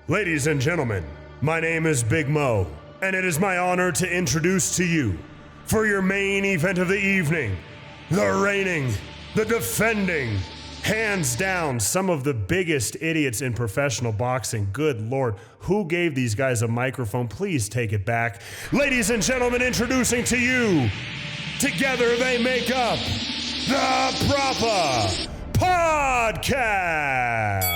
Ladies and gentlemen, my name is Big Mo, and it is my honor to introduce to you, for your main event of the evening, the reigning, the defending, hands down, some of the biggest idiots in professional boxing. Good Lord, who gave these guys a microphone? Please take it back. Ladies and gentlemen, introducing to you, together they make up the Proper Podcast.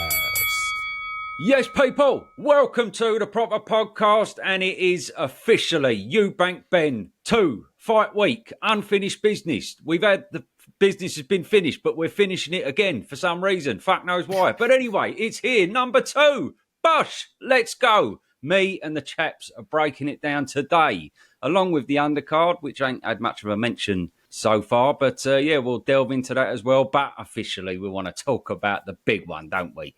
Yes, people, welcome to the Proper Podcast, and it is officially Eubank Benn 2 fight week, unfinished business. We've had the business has been finished, but we're finishing it again for some reason. Fuck knows why. But anyway, it's here, number 2. Bosh, let's go. Me and the chaps are breaking it down today, along with the undercard, which ain't had much of a mention so far. But yeah, we'll delve into that as well. But officially, we want to talk about the big one, don't we?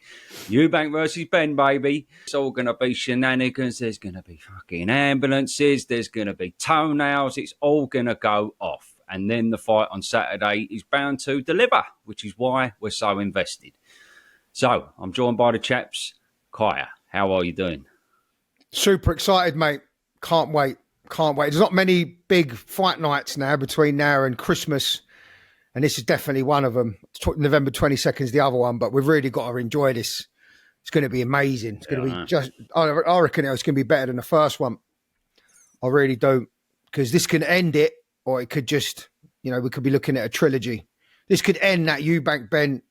Eubank versus Benn, baby. It's all going to be shenanigans. There's going to be fucking ambulances. There's going to be toenails. It's all going to go off. And then the fight on Saturday is bound to deliver, which is why we're so invested. So I'm joined by the chaps. Kaya, how are you doing? Super excited, mate. Can't wait. Can't wait. There's not many big fight nights now between now and Christmas, and this is definitely one of them. November 22nd is the other one, but we've really got to enjoy this. It's going to be amazing. It's going to be just, I reckon it's going to be better than the first one. I really do, because this can end it, or it could just, you know, we could be looking at a trilogy. This could end that Eubank Benn.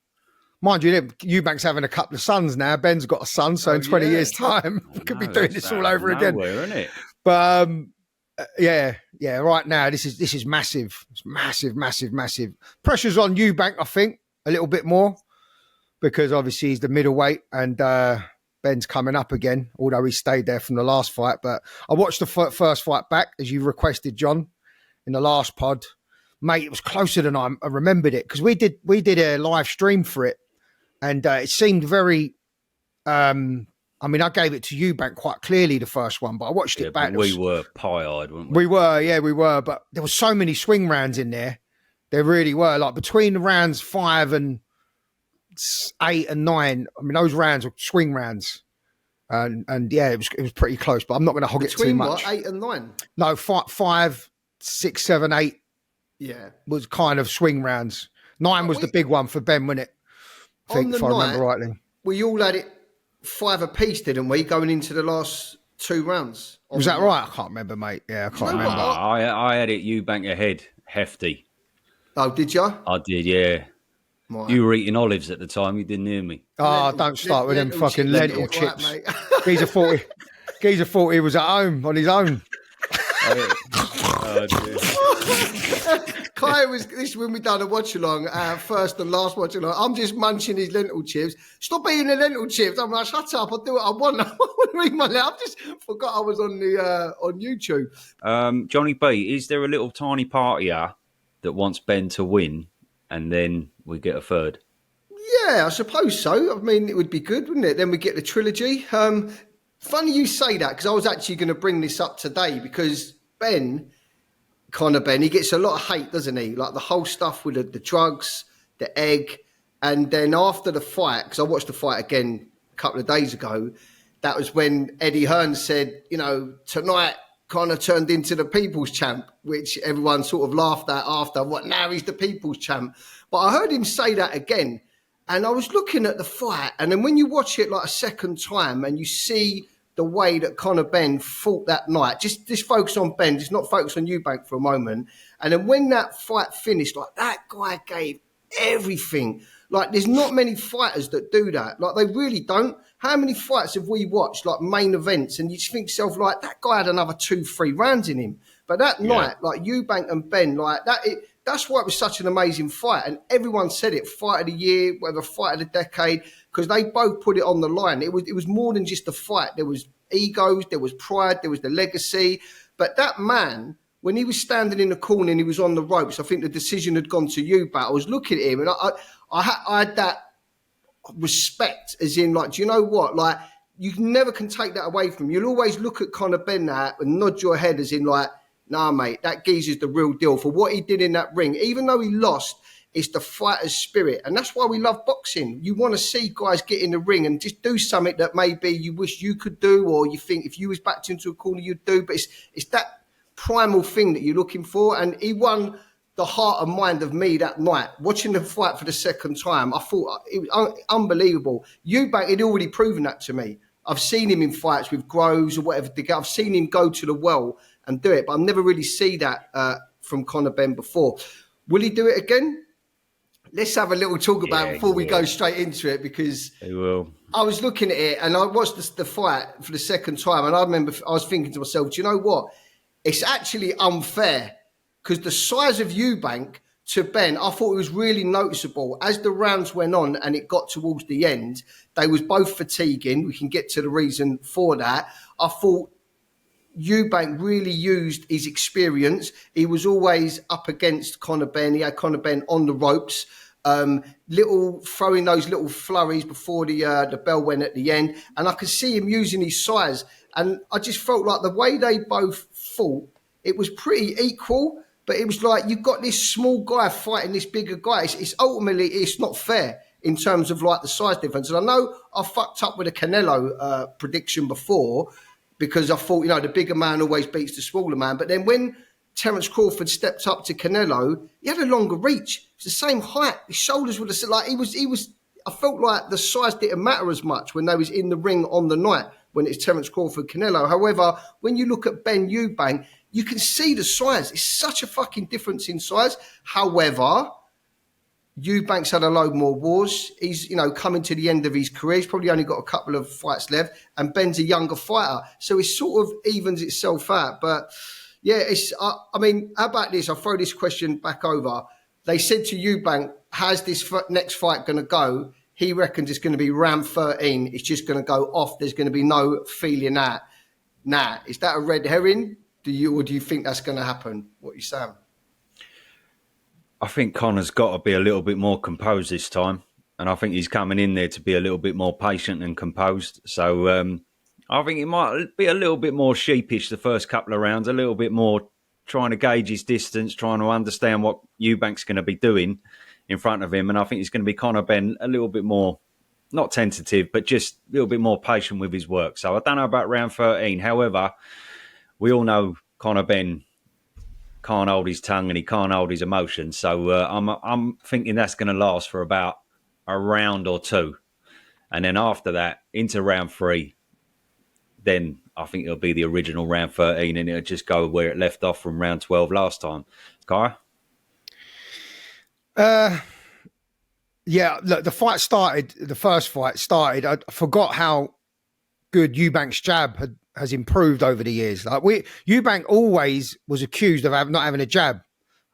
Mind you, Eubank's having a couple of sons now. Ben's got a son, so in 20 years' time, we could be doing this all over again. Isn't it? But yeah. Right now, this is massive. It's massive. Pressure's on Eubank, I think, a little bit more, because obviously he's the middleweight, and Ben's coming up again, although he stayed there from the last fight. But I watched the first fight back, as you requested, John, in the last pod. Mate, it was closer than I remembered it, because we did a live stream for it. And it seemed very, I mean, I gave it to Eubank quite clearly, the first one, but I watched it back. We were pie-eyed, weren't we? We were. But there were so many swing rounds in there. There really were. Like between the rounds 5 and 8 and 9, I mean, those rounds were swing rounds. And yeah, it was pretty close, but I'm not going to hog it too much. Between what, 8 and 9? No, 5, 6, 7, 8. Yeah. Was kind of swing rounds. 9 was the big one for Ben, wasn't it? I think, if I remember rightly. We all had it 5 apiece, didn't we, going into the last 2 rounds? Was that right? I can't remember, mate. Yeah, I can't remember. I had it Eubank ahead, hefty. Oh, did you? I did, yeah. Right. You were eating olives at the time. You didn't hear me. Oh, don't start with them fucking lentil chips. Right, Geezer thought he was at home on his own. Oh, dear. Kai was this when we done a watch along, first and last watch along. I'm just munching his lentil chips. Stop eating the lentil chips. I'm like, shut up. I'll do what I want. I want to read my letter. I just forgot I was on the on YouTube. Johnny B, is there a little tiny party here that wants Ben to win, and then we get a third? Yeah, I suppose so. I mean, it would be good, wouldn't it? Then we get the trilogy. Funny you say that, because I was actually going to bring this up today, because Ben, he gets a lot of hate, doesn't he? Like the whole stuff with the drugs, the egg. And then after the fight, because I watched the fight again a couple of days ago, that was when Eddie Hearn said, you know, tonight kind of turned into the people's champ, which everyone sort of laughed at after. What, now he's the people's champ? But I heard him say that again. And I was looking at the fight. And then when you watch it like a second time and you see the way that Conor Benn fought that night, just focus on Benn, just not focus on Eubank for a moment. And then when that fight finished, like that guy gave everything. Like there's not many fighters that do that. Like they really don't. How many fights have we watched, like main events, and you just think to yourself, like that guy had another 2-3 rounds in him. But that night, like Eubank and Benn, like that, that's why it was such an amazing fight. And everyone said it, fight of the year, whatever, fight of the decade, because they both put it on the line. It was more than just a fight. There was egos, there was pride, there was the legacy. But that man, when he was standing in the corner and he was on the ropes, I think the decision had gone to Eubank. I was looking at him and I had that respect, as in, like, do you know what? Like, you never can take that away from him. You'll always look at Conor Benn now and nod your head as in, like, nah, mate, that geezer's the real deal for what he did in that ring. Even though he lost, It's the fighter's spirit. And that's why we love boxing. You want to see guys get in the ring and just do something that maybe you wish you could do, or you think if you was backed into a corner, you'd do. But it's that primal thing that you're looking for. And he won the heart and mind of me that night. Watching the fight for the second time, I thought it was unbelievable. Eubank had already proven that to me. I've seen him in fights with Groves or whatever. I've seen him go to the well and do it, but I've never really seen that from Conor Benn before. Will he do it again? Let's have a little talk about it before we go straight into it, because he will. I was looking at it and I watched the fight for the second time, and I remember I was thinking to myself, do you know what? It's actually unfair, because the size of Eubank to Benn, I thought it was really noticeable. As the rounds went on and it got towards the end, they was both fatiguing. We can get to the reason for that. I thought Eubank really used his experience. He was always up against Conor Benn. He had Conor Benn on the ropes. Throwing those little flurries before the bell went at the end. And I could see him using his size. And I just felt like the way they both fought, it was pretty equal. But it was like, you've got this small guy fighting this bigger guy. It's ultimately, it's not fair in terms of like the size difference. And I know I fucked up with a Canelo prediction before, because I thought, the bigger man always beats the smaller man. But then when Terence Crawford stepped up to Canelo, he had a longer reach. It's the same height. His shoulders were like he was. I felt like the size didn't matter as much when they was in the ring on the night when it's Terence Crawford Canelo. However, when you look at Benn Eubank, you can see the size. It's such a fucking difference in size. However, Eubank's had a load more wars. He's, coming to the end of his career. He's probably only got a couple of fights left, and Benn's a younger fighter. So it sort of evens itself out. But yeah, how about this? I'll throw this question back over. They said to Eubank, how's this next fight going to go? He reckons it's going to be round 13. It's just going to go off. There's going to be no feeling that. Nah, is that a red herring? Do you think that's going to happen? What are you saying? I think Conor's got to be a little bit more composed this time. And I think he's coming in there to be a little bit more patient and composed. So I think he might be a little bit more sheepish the first couple of rounds, a little bit more trying to gauge his distance, trying to understand what Eubank's going to be doing in front of him. And I think he's going to be Conor Benn a little bit more, not tentative, but just a little bit more patient with his work. So I don't know about round 13. However, we all know Conor Benn can't hold his tongue and he can't hold his emotions. So I'm thinking that's going to last for about a round or two. And then after that, into round 3, then I think it'll be the original round 13, and it'll just go where it left off from round 12 last time. Kai? Yeah, look, the first fight started. I forgot how good Eubank's jab has improved over the years. Like Eubank always was accused of not having a jab,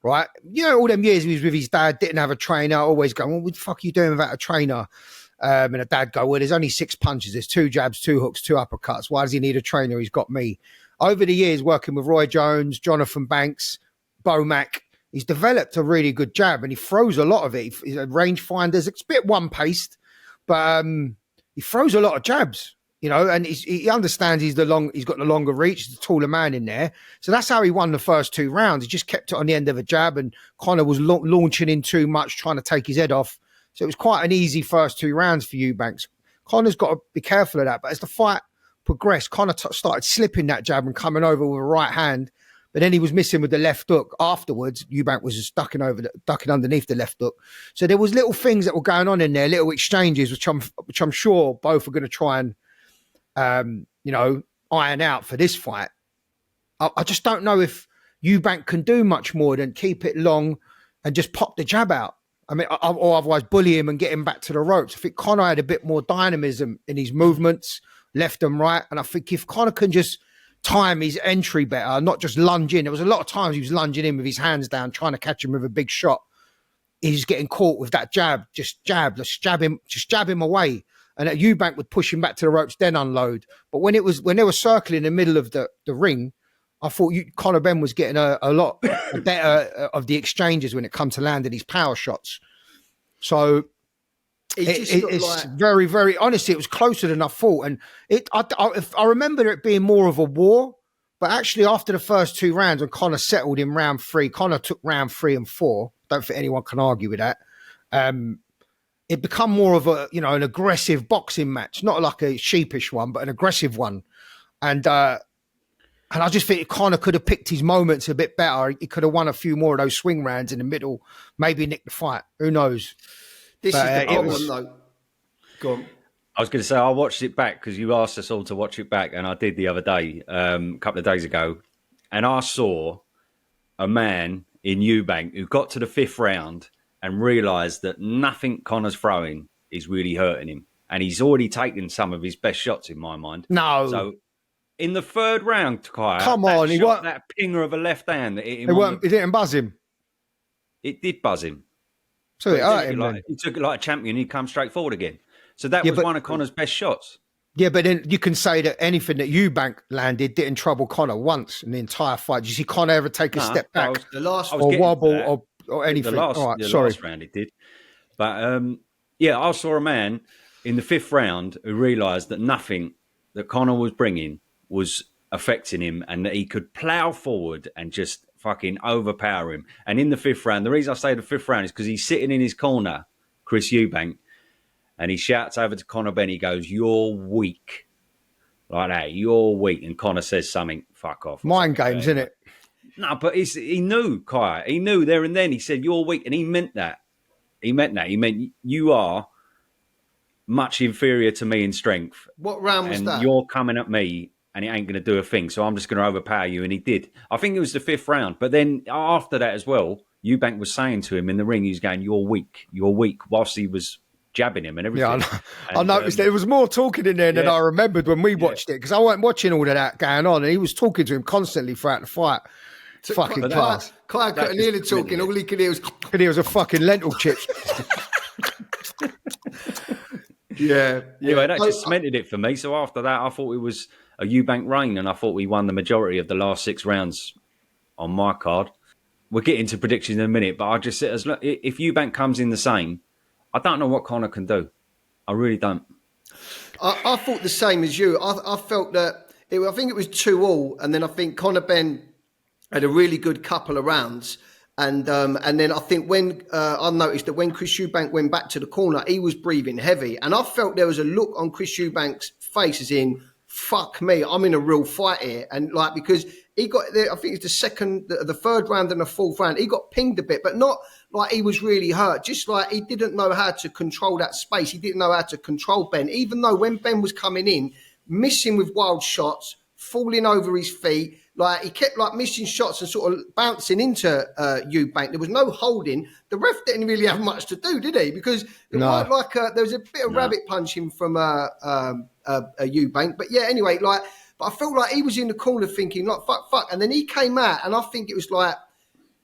right? All them years he was with his dad, didn't have a trainer, always going, well, what the fuck are you doing without a trainer? And a dad go, well, there's only 6 punches. There's 2 jabs, 2 hooks, 2 uppercuts. Why does he need a trainer? He's got me. Over the years, working with Roy Jones, Jonathan Banks, Bomac, he's developed a really good jab, and he throws a lot of it. He's a rangefinder. It's a bit one-paced, but he throws a lot of jabs, and he understands he's got the longer reach. He's the taller man in there. So that's how he won the first 2 rounds. He just kept it on the end of a jab, and Conor was launching in too much, trying to take his head off. So it was quite an easy first 2 rounds for Eubanks. Conor's got to be careful of that. But as the fight progressed, Conor started slipping that jab and coming over with a right hand. But then he was missing with the left hook. Afterwards, Eubank was just ducking underneath the left hook. So there was little things that were going on in there, little exchanges, which I'm sure both are going to try and iron out for this fight. I just don't know if Eubank can do much more than keep it long and just pop the jab out. Or otherwise bully him and get him back to the ropes. I think Conor had a bit more dynamism in his movements, left and right. And I think if Conor can just time his entry better, not just lunge in. There was a lot of times he was lunging in with his hands down, trying to catch him with a big shot. He's getting caught with that jab, just jab him away. And Eubank would push him back to the ropes, then unload. But when they were circling in the middle of the ring, I thought Conor Benn was getting a lot better of the exchanges when it comes to landing these power shots. So it's very, very, honestly, it was closer than I thought. And I remember it being more of a war, but actually after the first 2 rounds, when Conor settled in round 3, Conor took round 3 and 4 don't think anyone can argue with that. It become more of a, an aggressive boxing match, not like a sheepish one, but an aggressive one. And I just think it kind of could have picked his moments a bit better. He could have won a few more of those swing rounds in the middle, maybe nick the fight. Who knows? This is the problem, though. Go on. I was going to say, I watched it back because you asked us all to watch it back, and I did the other day, a couple of days ago, and I saw a man in Eubank who got to the 5th round and realised that nothing Connor's throwing is really hurting him, and he's already taken some of his best shots in my mind. No. So in the 3rd round, Kaya, come on, that pinger of a left hand that hit him. It didn't buzz him. It did buzz him. So it hurt him. He took it like a champion. He'd come straight forward again. So that was one of Connor's best shots. Yeah, but then you can say that anything that Eubank landed didn't trouble Connor once in the entire fight. Did you see Connor ever take a step back or wobble or anything? The last round it did. But I saw a man in the 5th round who realised that nothing that Connor was bringing was affecting him and that he could plough forward and just fucking overpower him. And in the 5th round, the reason I say the 5th round is because he's sitting in his corner, Chris Eubank, and he shouts over to Conor Benn, he goes, "You're weak." Like that, "You're weak." And Conor says something, "Fuck off." Mind games, isn't it? No, but he knew, Kai. He knew there and then. He said, "You're weak." And he meant that. He meant you are much inferior to me in strength. What round was that? You're coming at me and it ain't going to do a thing. So I'm just going to overpower you. And he did. I think it was the 5th round. But then after that as well, Eubank was saying to him in the ring, he's going, "You're weak. You're weak," whilst he was jabbing him and everything. Yeah, I noticed there was more talking in there than I remembered when we watched it, because I wasn't watching all of that going on, and he was talking to him constantly throughout the fight. Fucking class. Kai couldn't hear the talking. All he could hear was... a fucking lentil chips. Yeah. Anyway, that just cemented it for me. So after that, I thought it was a Eubank reign, and I thought we won the majority of the last 6 rounds on my card. We'll get into predictions in a minute, but I just said, if Eubank comes in the same, I don't know what Conor can do. I really don't. I thought the same as you. I felt that I think it was 2-2, and then I think Conor Benn had a really good couple of rounds, and then I think when I noticed that when Chris Eubank went back to the corner, he was breathing heavy, and I felt there was a look on Chris Eubank's face as in, "Fuck me, I'm in a real fight here," and like because he got there, I think it's the 3rd round and the 4th round, he got pinged a bit, but not like he was really hurt, just like he didn't know how to control that space. He didn't know how to control Ben, even though when Ben was coming in, missing with wild shots, falling over his feet, like he kept like missing shots and sort of bouncing into Eubank. There was no holding. The ref didn't really have much to do, did he? Because it was like there was a bit of rabbit punching from Eubank. But yeah, anyway, but I felt like he was in the corner thinking like, fuck. And then he came out, and I think it was like,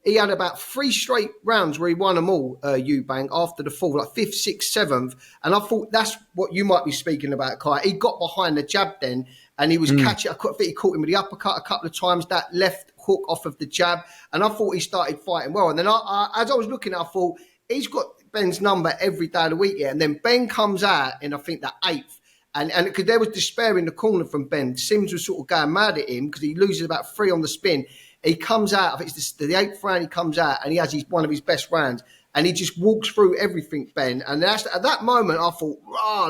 he had about 3 straight rounds where he won them all, Eubank, after the 4th, like 5th, 6th, 7th. And I thought that's what you might be speaking about, Kai. He got behind the jab then, and he was catching. I think he caught him with the uppercut a couple of times, that left hook off of the jab. And I thought he started fighting well. And then as I was looking at it, I thought, he's got Ben's number every day of the week here. And then Ben comes out in, I think, the 8th. And because there was despair in the corner from Ben. Sims was sort of going mad at him because he loses about 3 on the spin. He comes out, I think it's the 8th round, he comes out and he has one of his best rounds, and he just walks through everything, Ben. And at that moment, I thought,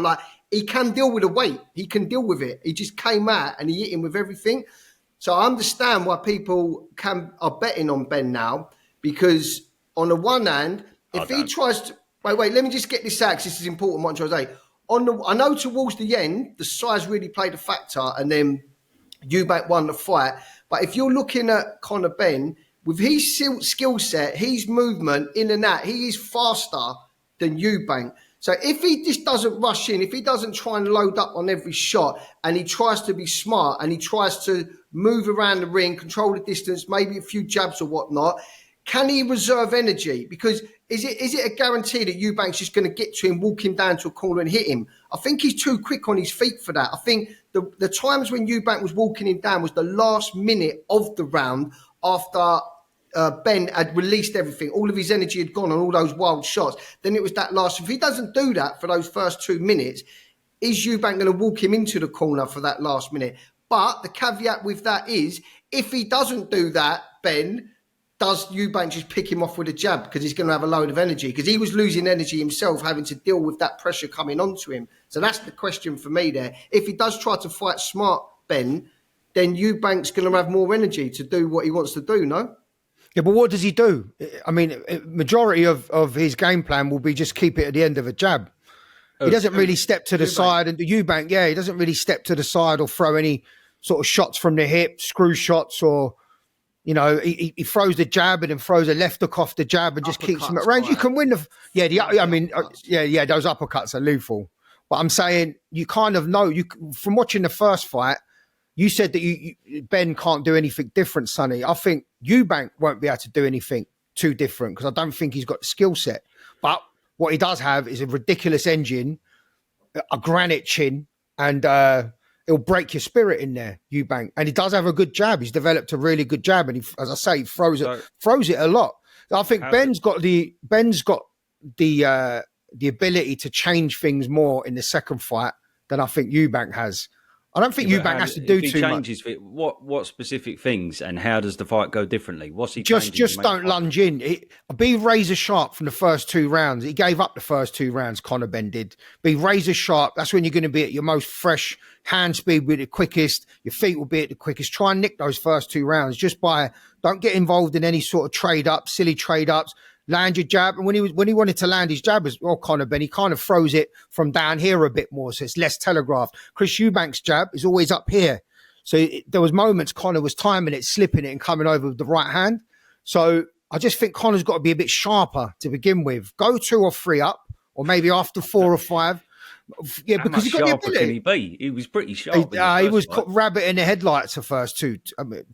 like, he can deal with the weight. He can deal with it. He just came out and he hit him with everything. So I understand why people are betting on Ben now, because on the one hand, if he tries to... Wait, let me just get this out because this is important, what I'm trying to say. I know towards the end, the size really played a factor, and then Eubank won the fight. But if you're looking at Conor Benn, with his skill set, his movement in and out, he is faster than Eubank. So if he just doesn't rush in, if he doesn't try and load up on every shot, and he tries to be smart and he tries to move around the ring, control the distance, maybe a few jabs or whatnot, can he reserve energy? Because is it a guarantee that Eubank's just going to get to him, walk him down to a corner and hit him? I think he's too quick on his feet for that. I think the times when Eubank was walking him down was the last minute of the round after Ben had released everything. All of his energy had gone on all those wild shots. Then it was that last. If he doesn't do that for those first 2 minutes, is Eubank going to walk him into the corner for that last minute? But the caveat with that is, if he doesn't do that, Ben, does Eubank just pick him off with a jab because he's going to have a load of energy? Because he was losing energy himself, having to deal with that pressure coming onto him. So that's the question for me there. If he does try to fight smart, Ben, then Eubank's going to have more energy to do what he wants to do, no? Yeah, but what does he do? I mean, majority of his game plan will be just keep it at the end of a jab. He doesn't really step to the side. And the Eubank, he doesn't really step to the side or throw any sort of shots from the hip, screw shots, or, he throws the jab and then throws a left hook off the jab and just keeps him at range. You can win those uppercuts are lethal. But I'm saying you kind of know, from watching the first fight, you said that Ben can't do anything different, Sonny. I think Eubank won't be able to do anything too different because I don't think he's got the skill set. But what he does have is a ridiculous engine, a granite chin, and it'll break your spirit in there, Eubank. And he does have a good jab. He's developed a really good jab, and he, as I say, he throws it a lot. I think Ben's got the ability to change things more in the second fight than I think Eubank has. I don't think Eubank has to do too much. What specific things, and how does the fight go differently? What's he just don't lunge in. Be razor sharp from the first 2 rounds. He gave up the first 2 rounds. Conor Benn did. Be razor sharp. That's when you're going to be at your most fresh. Hand speed will be the quickest. Your feet will be at the quickest. Try and nick those first 2 rounds. Don't get involved in any sort of trade ups, silly trade ups. Land your jab, and when he wanted to land his jab as well, Conor Benn, he kind of throws it from down here a bit more, so it's less telegraphed. Chris Eubank's jab is always up here, so there was moments Conor was timing it, slipping it, and coming over with the right hand. So I just think Conor's got to be a bit sharper to begin with. Go 2 or 3 up, or maybe after 4 or 5. Yeah, How because much he got the sharper ability. can he be? He was pretty sharp. He was rabbit in the headlights the first two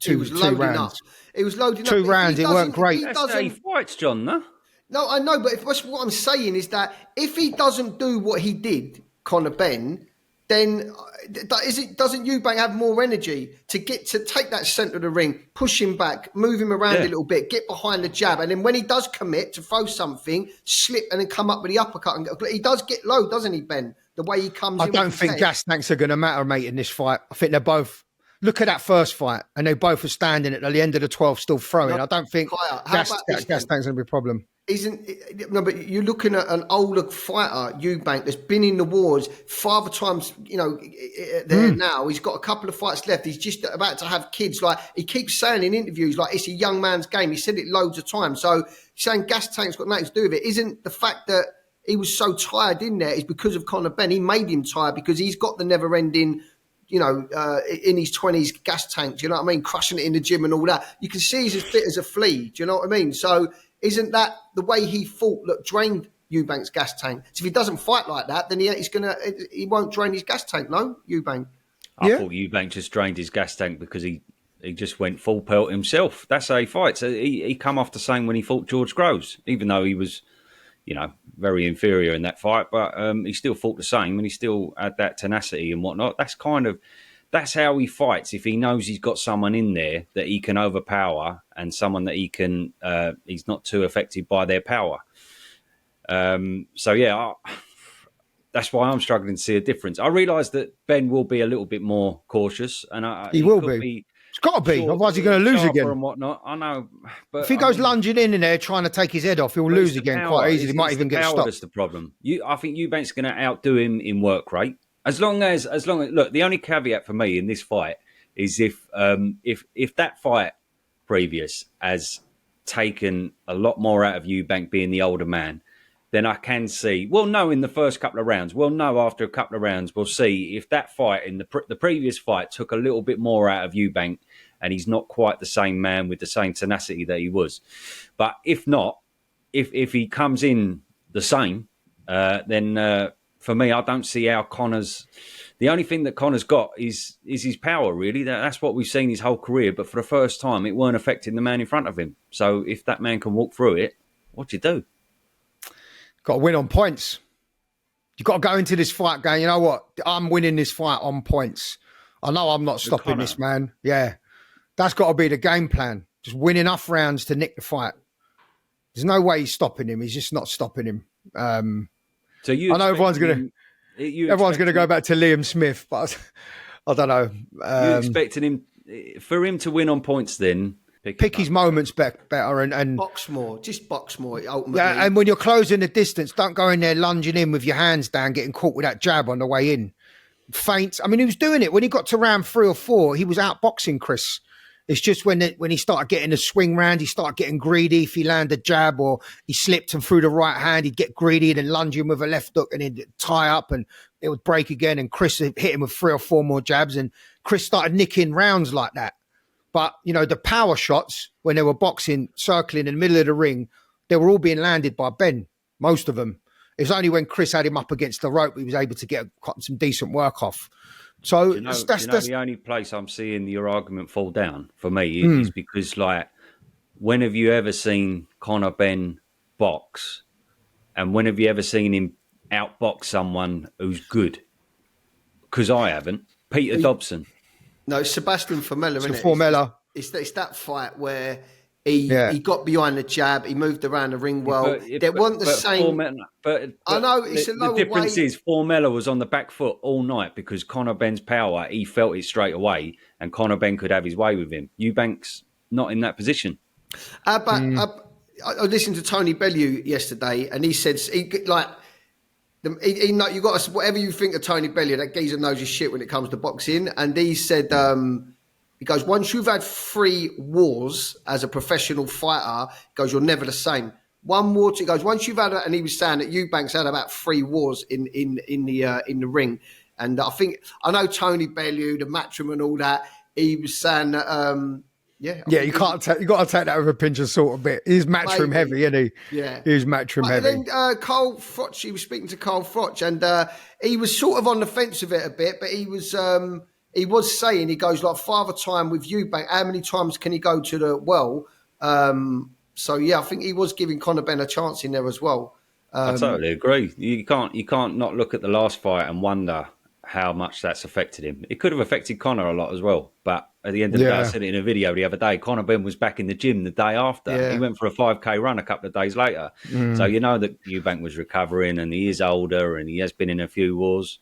He was loading rounds. up. He was loading 2 up. rounds, it weren't great. That's how he fights, John, no? No, I know, but what I'm saying is that if he doesn't do what he did, Conor Benn, then doesn't Eubank have more energy to take that centre of the ring, push him back, move him around a little bit, get behind the jab, and then when he does commit to throw something, slip and then come up with the uppercut. And he does get low, doesn't he, Ben? The way he comes in. I don't think gas tanks are going to matter, mate, in this fight. I think they're both. Look at that first fight, and they both are standing at the end of the 12, still throwing. I don't think gas tanks going to be a problem. But you're looking at an older fighter, Eubank, that's been in the wars 5 times, now. He's got a couple of fights left. He's just about to have kids. Like, he keeps saying in interviews, like, it's a young man's game. He said it loads of times. So saying gas tank's got nothing to do with it. Isn't the fact that he was so tired in there is because of Conor Benn. He made him tired because he's got the never-ending, in his 20s gas tank, do you know what I mean? Crushing it in the gym and all that. You can see he's as fit as a flea, do you know what I mean? So isn't that the way he fought that drained Eubank's gas tank? So if he doesn't fight like that, then he won't drain his gas tank, no, Eubank? I thought Eubank just drained his gas tank because he just went full pelt himself. That's how he fights. He come off the same when he fought George Groves, even though he was, very inferior in that fight, but he still fought the same and he still had that tenacity and whatnot. That's how he fights. If he knows he's got someone in there that he can overpower and someone that he's not too affected by their power. That's why I'm struggling to see a difference. I realise that Ben will be a little bit more cautious, and he will be. It's got to be, otherwise he's going to lose again. And whatnot. I know, but if he goes lunging in there trying to take his head off, he'll lose again quite easily. He might even get stopped. That's the problem. I think Eubank's going to outdo him in work rate. As long as look, the only caveat for me in this fight is if that fight previous has taken a lot more out of Eubank being the older man, then I can see. We'll know in the first couple of rounds. We'll know after a couple of rounds. We'll see if that fight in the previous fight took a little bit more out of Eubank, and he's not quite the same man with the same tenacity that he was. But if not, if he comes in the same, then for me, I don't see how Conor's. The only thing that Conor's got is his power. Really, that's what we've seen his whole career. But for the first time, it weren't affecting the man in front of him. So if that man can walk through it, what do you do? Got to win on points. You've got to go into this fight going, you know what? I'm winning this fight on points. I know I'm not stopping this man. Yeah. That's got to be the game plan. Just win enough rounds to nick the fight. There's no way he's stopping him. He's just not stopping him. I know everyone's going to go back to Liam Smith, but I don't know. You're expecting him for him to win on points then. pick his moments better, and box more, just box more. Ultimately, yeah. And when you're closing the distance, don't go in there lunging in with your hands down, getting caught with that jab on the way in. Feints. I mean, he was doing it when he got to round 3 or 4. He was outboxing Chris. It's just when he started getting a swing round, he started getting greedy. If he landed a jab or he slipped and threw the right hand, he'd get greedy and then lunge him with a left hook and he'd tie up and it would break again. And Chris hit him with 3 or 4 more jabs. And Chris started nicking rounds like that. But, you know, the power shots, when they were boxing, circling in the middle of the ring, they were all being landed by Ben, most of them. It was only when Chris had him up against the rope he was able to get some decent work off. So that's the only place I'm seeing your argument fall down for me is because, like, when have you ever seen Conor Benn box, and when have you ever seen him outbox someone who's good? Because I haven't. Peter Dobson. No, it's Sebastian Formella. Isn't it? Formella. It's that fight where he got behind the jab, he moved around the ring well. They weren't the same. But I know it's a lower the difference weight. is Formella was on the back foot all night because Conor Benn's power, he felt it straight away, and Conor Benn could have his way with him. Eubank's not in that position. But I listened to Tony Bellew yesterday, and he said you got to, whatever you think of Tony Bellew, that geezer knows his shit when it comes to boxing. And he said, he goes, once you've had 3 wars as a professional fighter, he goes, you're never the same. One war, he goes, once you've had, and he was saying that Eubank's had about 3 wars in the ring. And I know Tony Bellew, the Matchroom and all that. He was saying that. You got to take that with a pinch of salt a bit. He's Matchroom heavy, isn't he? Yeah, he's Matchroom heavy. And then Carl Froch, he was speaking to Carl Froch, and he was sort of on the fence with it a bit, but he was saying, he goes, like, Father Time with Eubank, how many times can he go to the well? So yeah, I think he was giving Conor Benn a chance in there as well. I totally agree. You can't not look at the last fight and wonder how much that's affected him. It could have affected Conor a lot as well, but at the end of the day, I said it in a video the other day, Conor Benn was back in the gym the day after. Yeah. He went for a 5K run a couple of days later. So you know that Eubank was recovering, and he is older, and he has been in a few wars.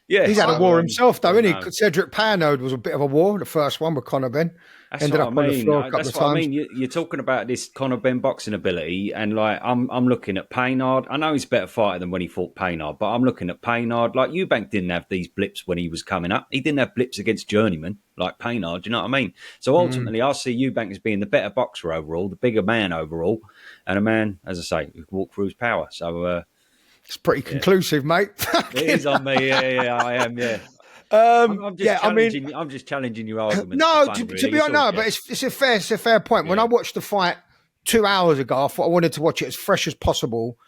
Yeah, he's had a war himself, though, isn't he? Cedric Parnode was a bit of a war, the first one with Conor Benn. That's ended up on the floor a couple of times. I mean. You're talking about this Conor Benn boxing ability, and like I'm looking at Paynard. I know he's a better fighter than when he fought Paynard, but I'm looking at Paynard. Like, Eubank didn't have these blips when he was coming up. He didn't have blips against journeyman like Paynard. Do you know what I mean? So ultimately, I see Eubank as being the better boxer overall, the bigger man overall, and a man, as I say, who can walk through his power. So it's pretty conclusive, mate. It is on me. Yeah, I am. Yeah. I'm just challenging your argument. No, to be honest, no, but it's a fair point. Yeah. When I watched the fight 2 hours ago, I thought I wanted to watch it as fresh as possible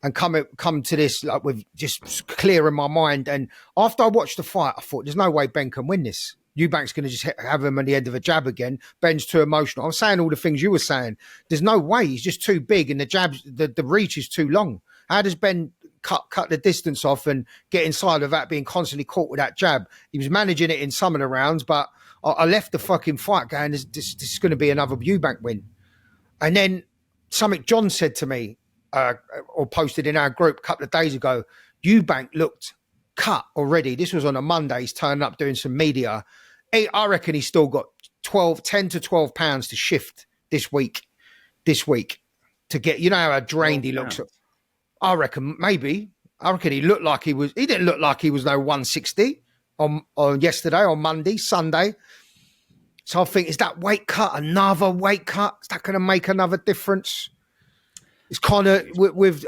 and come to this like with just clear in my mind. And after I watched the fight, I thought, there's no way Ben can win this. Eubank's going to just have him at the end of a jab again. Ben's too emotional. I'm saying all the things you were saying. There's no way. He's just too big, and the jabs, the reach is too long. How does Ben cut the distance off and get inside of that, being constantly caught with that jab? He was managing it in some of the rounds, but I left the fucking fight going, this is going to be another Eubank win. And then something John said to me, or posted in our group a couple of days ago, Eubank looked cut already. This was on a Monday. He's turning up doing some media. I reckon he's still got 10 to 12 pounds to shift this week to get, you know how drained he looks. I reckon maybe. I reckon he looked like he didn't look like he was no 160 on yesterday, on Monday, Sunday. So I think, is that weight cut another weight cut? Is that going to make another difference? It's kind of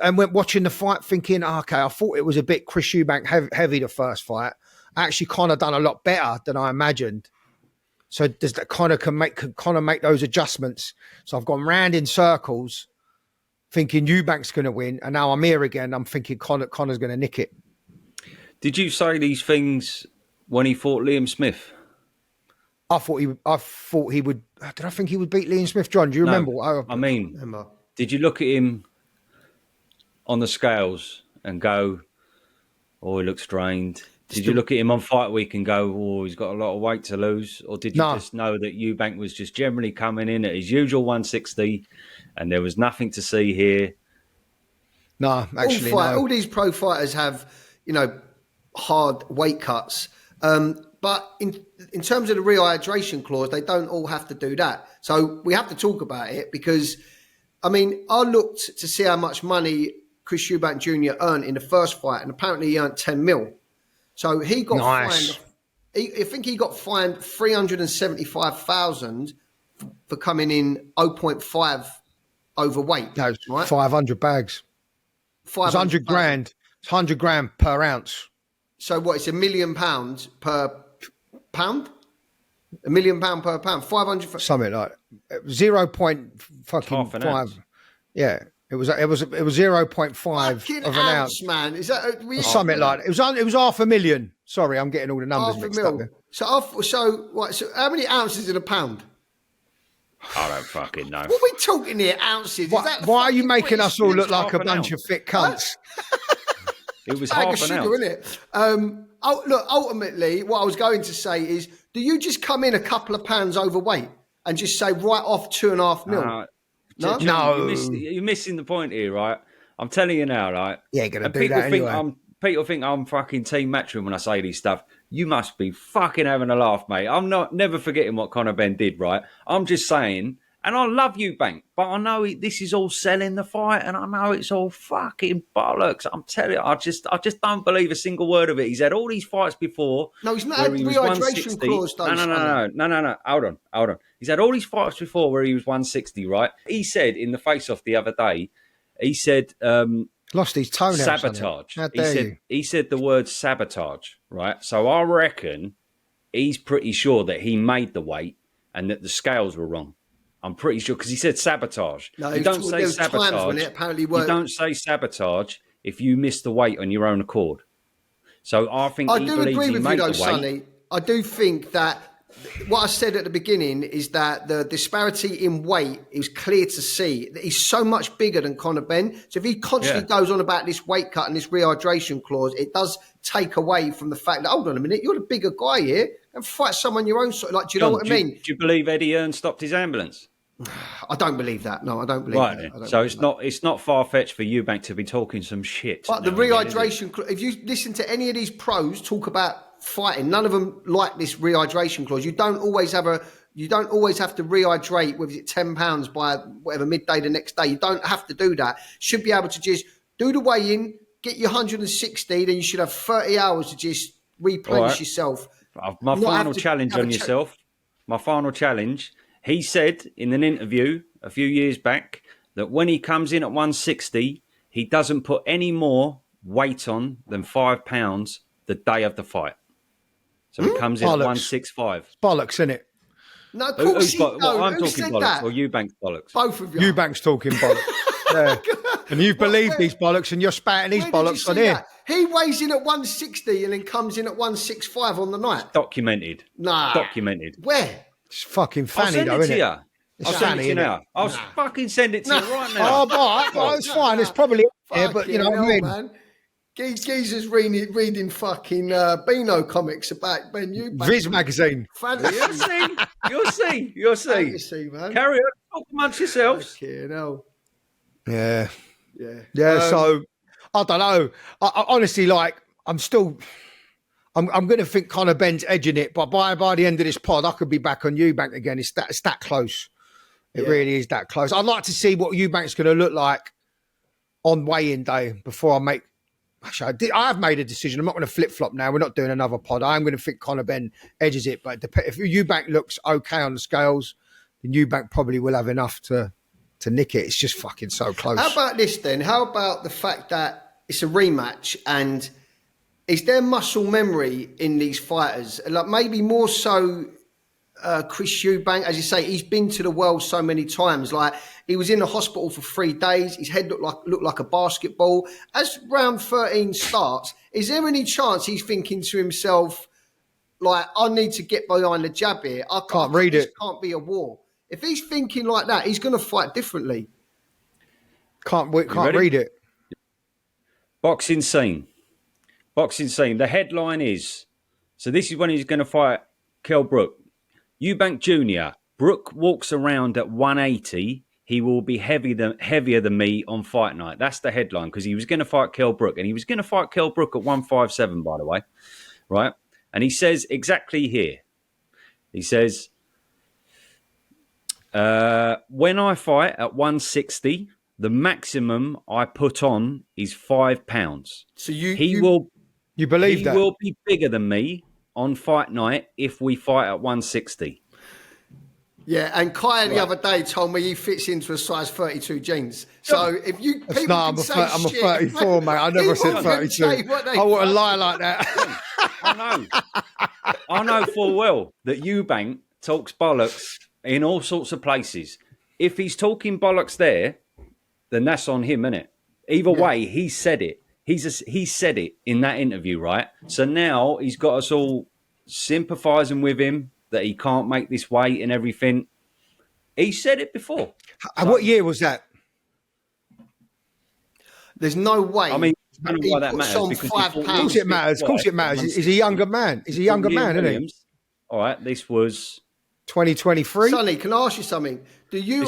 and we're watching the fight thinking, okay, I thought it was a bit Chris Eubank heavy the first fight. I actually kind of done a lot better than I imagined. So does that kind of make those adjustments? So I've gone round in circles, thinking Eubank's going to win, and now I'm here again. I'm thinking Conor's going to nick it. Did you say these things when he fought Liam Smith? I thought he would. Did I think he would beat Liam Smith, John? Do you remember? Did you look at him on the scales and go, "Oh, he looks drained"? Did you look at him on fight week and go, "Oh, he's got a lot of weight to lose"? Or did you just know that Eubank was just generally coming in at his usual 160, and there was nothing to see here? No, actually, all these pro fighters have, hard weight cuts. But in terms of the rehydration clause, they don't all have to do that. So we have to talk about it because, I mean, I looked to see how much money Chris Eubank Jr. earned in the first fight, and apparently he earned 10 mil. So he got fined. I think he got fined 375,000 for coming in 0.5 overweight. No, right? 500 bags. 500 it's 100 grand. It's 100 grand per ounce. So what? It's £1 million per pound. £1 million per pound. 500. Something like 0.5. Yeah, it was 0.5 of an ounce, man. Is that something like that? It was 500,000. Sorry, I'm getting all the numbers mixed up there. So how many ounces in a pound? I don't fucking know. What are we talking here? Ounces? Why are you making us all look like a bunch of fit cunts? It was half an ounce, isn't it? Look, ultimately, what I was going to say is, do you just come in a couple of pounds overweight and just say right off 2.5 mil? No, you're missing the point here, right? I'm telling you now, right? Yeah, gonna do that anyway. People think I'm fucking team Matchroom when I say these stuff. You must be fucking having a laugh, mate. I'm never forgetting what Conor Benn did, right? I'm just saying, and I love Eubank, but I know this is all selling the fight, and I know it's all fucking bollocks. I'm telling you, I just don't believe a single word of it. He's had all these fights before. No, he's not had rehydration clause. No. Hold on. He's had all these fights before where he was 160, right? He said in the face-off the other day, he said... lost his toenails. Sabotage. He said the word sabotage, right? So I reckon he's pretty sure that he made the weight and that the scales were wrong. I'm pretty sure because he said sabotage. No, you don't say sabotage. You don't say sabotage if you miss the weight on your own accord. So I think I do agree with you, though, Sonny. I do think that what I said at the beginning is that the disparity in weight is clear to see. He's so much bigger than Conor Benn. So if he constantly goes on about this weight cut and this rehydration clause, it does take away from the fact that, hold on a minute, you're the bigger guy here and fight someone your own sort. Like, do you know what I mean? Do you believe Eddie Hearn stopped his ambulance? I don't believe that. No, I don't believe that. Right, so it's not far-fetched for Eubank to be talking some shit. But the rehydration, if you listen to any of these pros talk about fighting, none of them like this rehydration clause. You don't always have to rehydrate with it £10 by whatever midday the next day. You don't have to do that. Should be able to just do the weigh-in, get your 160, then you should have 30 hours to just replenish yourself. My final challenge on yourself. My final challenge. He said in an interview a few years back that when he comes in at 160, he doesn't put any more weight on than £5 the day of the fight. So he comes in at 165. Bollocks, isn't it? No, of course I'm talking bollocks that? or Eubank's bollocks? Both of you. Eubank's talking bollocks. Yeah. And you've believed these bollocks and you're spouting these bollocks on here. He weighs in at 160 and then comes in at 165 on the night. Documented. Nah. Documented. Where? It's fucking I'll funny, send though, it isn't to it? you. I'll send it to you now. I'll fucking send it to you right now. Oh, it's fine. It's probably here, but you know what I mean. Man. Geezer's reading fucking Beano comics about Ben Eubank. Viz magazine. Fantasy. You'll see. Fantasy, man. Carry on. Talk amongst yourselves. Yeah. Yeah. So I don't know. I honestly, I'm going to think Conor Benn's edging it, but by the end of this pod, I could be back on Eubank again. It's that close. It really is that close. I'd like to see what Eubank's going to look like on weigh-in day before I make. Actually, I have made a decision. I'm not going to flip-flop now. We're not doing another pod. I'm going to think Conor Benn edges it, but if Eubank looks okay on the scales, then Eubank probably will have enough to nick it. It's just fucking so close. How about this then? How about the fact that it's a rematch and is there muscle memory in these fighters? Like maybe more so Chris Eubank, as you say, he's been to the world so many times. Like he was in the hospital for 3 days. His head looked like a basketball. As round 13 starts, is there any chance he's thinking to himself, like, I need to get behind the jab here. I can't read it. This can't be a war. If he's thinking like that, he's going to fight differently. Can't read it. Boxing scene. The headline is, so this is when he's going to fight Kell Brook. Eubank Jr. Brook walks around at 180. He will be heavier than me on fight night. That's the headline because he was going to fight Kell Brook and he was going to fight Kell Brook at 157, by the way. Right? And he says exactly here. He says, when I fight at 160, the maximum I put on is £5. So You believe he that? will be bigger than me on fight night if we fight at 160. Yeah, and Kai the other day told me he fits into a size 32 jeans. So if you people No, can say I'm a shit, 34, mate. I never he said won't 32. say what they I wouldn't fucking- lie like that. I know full well that Eubank talks bollocks in all sorts of places. If he's talking bollocks there, then that's on him, isn't it? Either way, he said it. He said it in that interview, right? So now he's got us all sympathising with him that he can't make this weight and everything. He said it before. What year was that? There's no way. I mean, I don't know he why that puts matters. on Because £5. Of course it matters. Of course it matters. He's a younger man. He's a younger man, isn't he? All right, this was 2023. Sonny, can I ask you something? Do you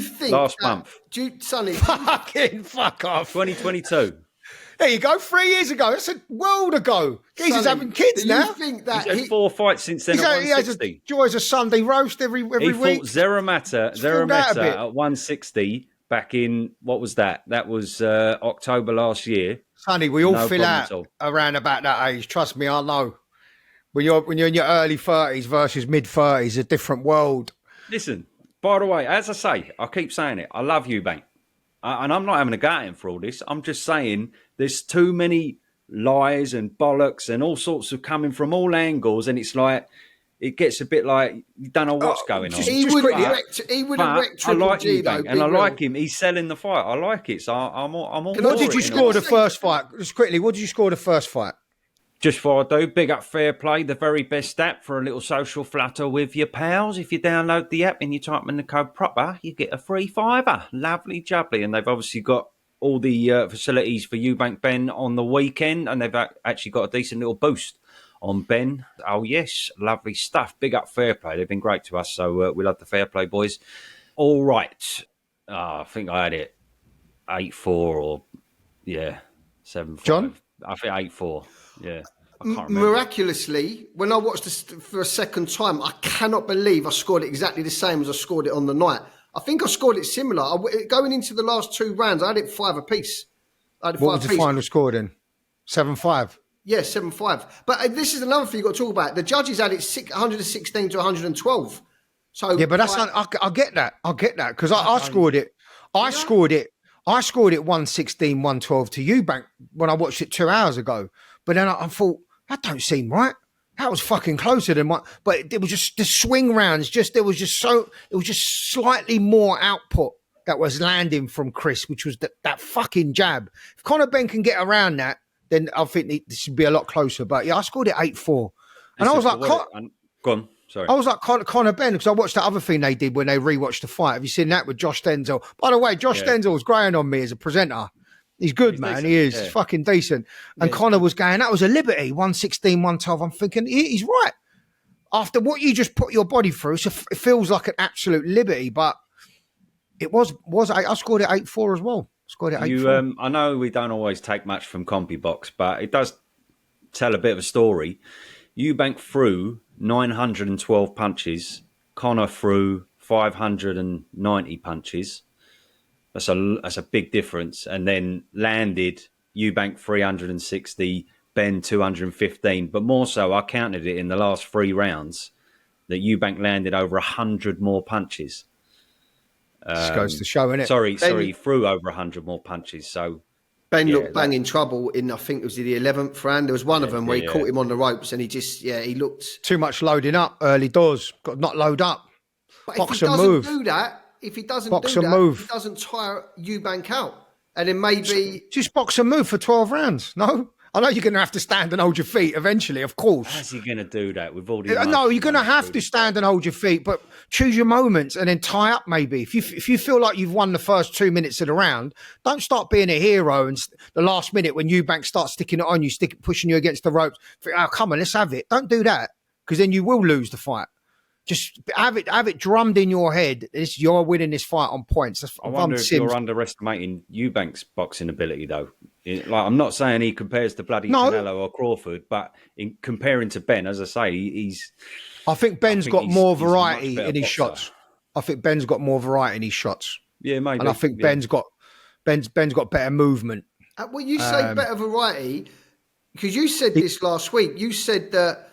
think last month. Sonny, Fucking fuck off. 2022. There you go. 3 years ago. That's a world ago. He's Sonny, having kids do now. you think that He's had 4 fights since then at He has 160. enjoys a Sunday roast every He week. fought Zeramata filled out a bit. at 160 back in, what was that? That was October last year. Sonny, we all No fill problem out at all. around about that age. Trust me, I know. When you're in your early 30s versus mid 30s, a different world. Listen, by the way, as I say, I keep saying it, I love Eubank. And I'm not having a go at him for all this. I'm just saying there's too many lies and bollocks and all sorts of coming from all angles. And it's like, it gets a bit like, you don't know what's going on. he Just would quickly, have wrecked I Triple like G though. Eubank, and I like him. He's selling the fight. I like it. So I'm all What for did you it, score the first fight? Just quickly, what did you score the first fight? Just before I do, big up Fair Play, the very best app for a little social flutter with your pals. If you download the app and you type in the code proper, you get a free £5. Lovely jubbly. And they've obviously got all the facilities for Eubank Benn on the weekend, and they've actually got a decent little boost on Ben. Oh, yes, lovely stuff. Big up Fair Play. They've been great to us, so we love the Fair Play boys. All right. I think I had it 8-4 or, 7-5. John? I think 8-4. Yeah, I can't remember. Miraculously, when I watched this for a second time, I cannot believe I scored it exactly the same as I scored it on the night. I think I scored it similar. Going into the last 2 rounds, I had it 5 apiece. What was the final score then? 7-5. Yeah, 7-5. But this is another thing you've got to talk about. The judges had it 116 to 112. So Yeah, but that's I get that. I get that because I scored it. I scored it 116, 112 to Eubank when I watched it 2 hours ago. But then I thought, that don't seem right. That was fucking closer than what. But it was just the swing rounds. It was just slightly more output that was landing from Chris, which was that fucking jab. If Conor Benn can get around that, then I think this should be a lot closer. But yeah, I scored it 8-4, and I was like, go on. Sorry. I was like Conor Benn because I watched that other thing they did when they rewatched the fight. Have you seen that with Josh Denzel? By the way, Josh Denzel was growing on me as a presenter. He's good, man. Decent. He is. Yeah. He's fucking decent. And Conor was going, that was a liberty, 116, 112. I'm thinking, he's right. After what you just put your body through, so it feels like an absolute liberty, but it was I scored it 8-4 as well. Scored it 8-4. I know we don't always take much from CompuBox, but it does tell a bit of a story. Eubank threw 912 punches. Conor threw 590 punches. That's a big difference. And then landed Eubank 360, Ben 215. But more so, I counted it in the last 3 rounds that Eubank landed over 100 more punches. This goes to show, innit? Sorry, he threw over 100 more punches. So Ben looked bang in trouble in, I think it was the 11th round. There was one of them where he caught him on the ropes and he looked... Too much loading up early doors. Got to not load up. But Box if he and doesn't move. do that, if he doesn't Box do and that, move. he doesn't tire Eubank out. And then maybe... Just box and move for 12 rounds. No? I know you're going to have to stand and hold your feet eventually, of course. how's he going to do that with all these? No, you're going to have to stand and hold your feet, but choose your moments and then tie up maybe. If you feel like you've won the first 2 minutes of the round, don't start being a hero and the last minute when Eubank starts sticking it on you, pushing you against the ropes, think, oh, come on, let's have it. Don't do that because then you will lose the fight. Just have it drummed in your head. You're winning this fight on points. I wonder if you're underestimating Eubank's boxing ability, though. I'm not saying he compares to bloody Canelo or Crawford, but in comparing to Ben, as I say, he's. I think Ben's got more variety in his boxer. shots. I think Ben's got more variety in his shots. Yeah, maybe. And I think Ben's got better movement. Well, you say better variety because you said this last week. You said that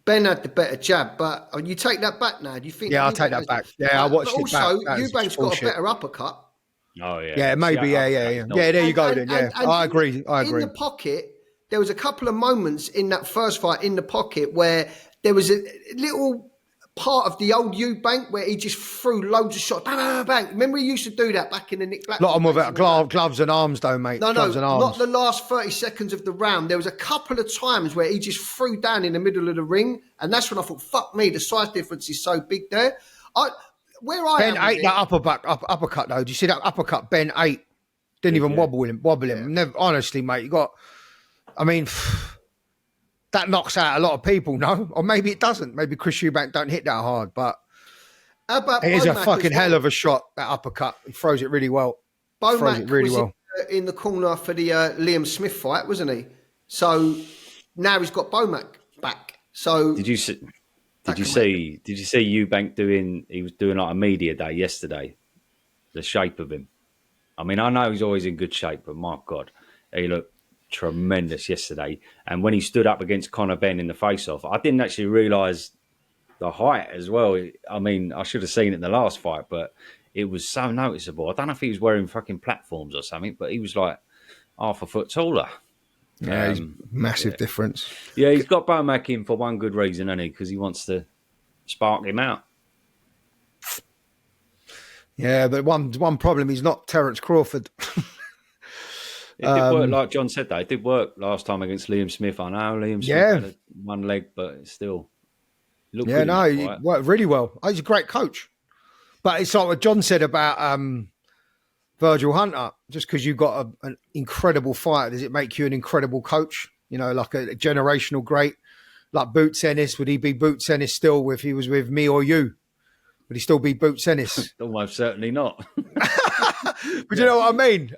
Ben had the better jab, but you take that back now. Do you think? Yeah, I'll take that back. Yeah, I watched it back. Also, Eubank's got a better uppercut. Oh yeah. Yeah, maybe. Yeah. Yeah, there you go. Then yeah, I agree. In the pocket, there was a couple of moments in that first fight in the pocket where there was a little part of the old Eubank where he just threw loads of shots. Bang, bang, bang. Remember he used to do that back in the Nick Black. A lot of them without gloves and arms, though, mate. No, gloves and arms. Not the last 30 seconds of the round. There was a couple of times where he just threw down in the middle of the ring, and that's when I thought, fuck me, the size difference is so big there. Ben ate that uppercut, though. Do you see that uppercut Ben ate? Didn't even wobble him. Yeah. Never, honestly, mate, that knocks out a lot of people, no? Or maybe it doesn't. Maybe Chris Eubank don't hit that hard, but it is a fucking hell of a shot, that uppercut. He throws it really well. Bomac was in the corner for the Liam Smith fight, wasn't he? So now he's got Bomac back. So did you see Eubank doing like a media day yesterday? The shape of him. I mean, I know he's always in good shape, but my God, he looked tremendous yesterday. And when he stood up against Conor Benn in the face-off, I didn't actually realise the height as well. I mean, I should have seen it in the last fight, but it was so noticeable. I don't know if he was wearing fucking platforms or something, but he was like half a foot taller. Yeah, he's massive difference. Yeah, he's got Bomac in for one good reason, hasn't he? Because he wants to spark him out. Yeah, but one problem, he's not Terence Crawford. It did work, like John said, though. It did work last time against Liam Smith. I know Liam Smith had one leg, but it still looked good. Yeah, he worked really well. He's a great coach. But it's like what John said about Virgil Hunter. Just because you've got an incredible fighter, does it make you an incredible coach? You know, like a generational great, like Boots Ennis. Would he be Boots Ennis still if he was with me or you? Would he still be Boots Ennis? Almost certainly not. But you know what I mean?